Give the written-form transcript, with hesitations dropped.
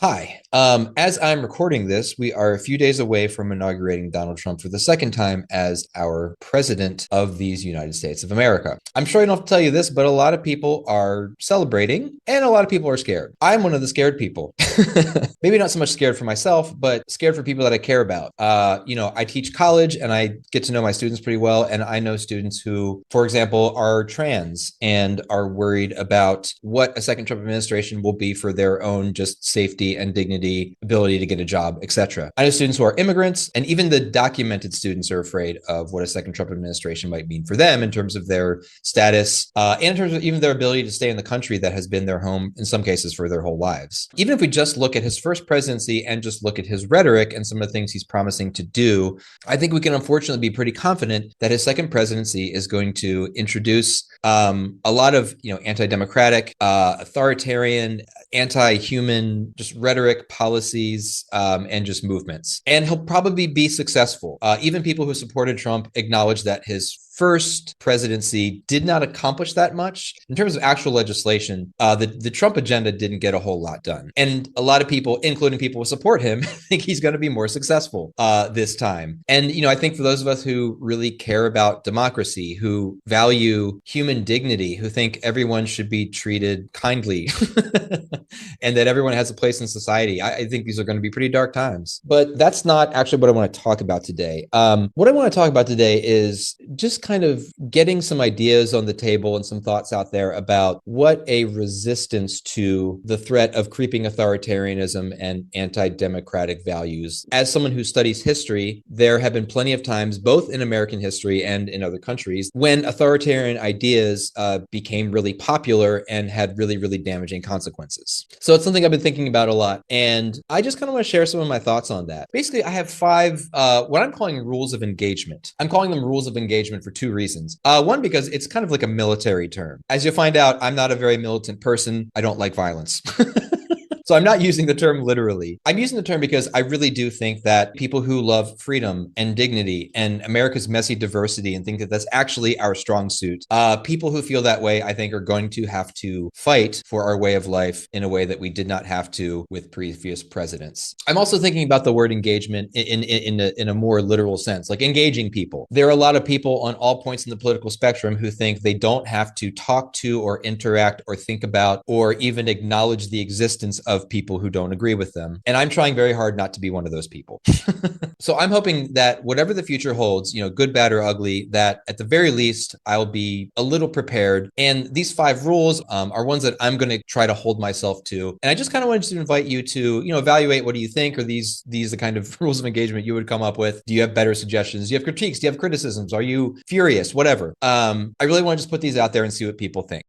Hi. As I'm recording this, we are a few days away from inaugurating Donald Trump for the second time as our president of these United States of America. I'm sure I don't have to tell you this, but a lot of people are celebrating and a lot of people are scared. I'm one of the scared people. Maybe not so much scared for myself, but scared for people that I care about. I teach college and I get to know my students pretty well. And I know students who, for example, are trans and are worried about what a second Trump administration will be for their own just safety and dignity, ability to get a job, etc. I know students who are immigrants, and even the documented students are afraid of what a second Trump administration might mean for them in terms of their status and in terms of even their ability to stay in the country that has been their home in some cases for their whole lives. Even if we just look at his first presidency and just look at his rhetoric and some of the things he's promising to do, I think we can unfortunately be pretty confident that his second presidency is going to introduce a lot of anti-democratic, authoritarian, anti-human, just rhetoric, policies, and just movements. And he'll probably be successful. Even people who supported Trump acknowledge that his first presidency did not accomplish that much in terms of actual legislation. The Trump agenda didn't get a whole lot done, and a lot of people, including people who support him, think he's going to be more successful this time. And I think for those of us who really care about democracy, who value human dignity, who think everyone should be treated kindly, and that everyone has a place in society, I think these are going to be pretty dark times. But that's not actually what I want to talk about today. What I want to talk about today is just kind of getting some ideas on the table and some thoughts out there about what a resistance to the threat of creeping authoritarianism and anti-democratic values. As someone who studies history, there have been plenty of times, both in American history and in other countries, when authoritarian ideas became really popular and had really, really damaging consequences. So it's something I've been thinking about a lot. And I just kind of want to share some of my thoughts on that. Basically, I have five, what I'm calling rules of engagement. I'm calling them rules of engagement for two reasons. One, because it's kind of like a military term. As you'll find out, I'm not a very militant person. I don't like violence. So I'm not using the term literally. I'm using the term because I really do think that people who love freedom and dignity and America's messy diversity and think that that's actually our strong suit, people who feel that way, I think, are going to have to fight for our way of life in a way that we did not have to with previous presidents. I'm also thinking about the word engagement in a more literal sense, like engaging people. There are a lot of people on all points in the political spectrum who think they don't have to talk to or interact or think about or even acknowledge the existence of people who don't agree with them. And I'm trying very hard not to be one of those people. So I'm hoping that whatever the future holds, good, bad, or ugly, that at the very least, I'll be a little prepared. And these five rules are ones that I'm going to try to hold myself to. And I just kind of wanted to invite you to, evaluate what do you think? Are these the kind of rules of engagement you would come up with? Do you have better suggestions? Do you have critiques? Do you have criticisms? Are you furious? Whatever. I really want to just put these out there and see what people think.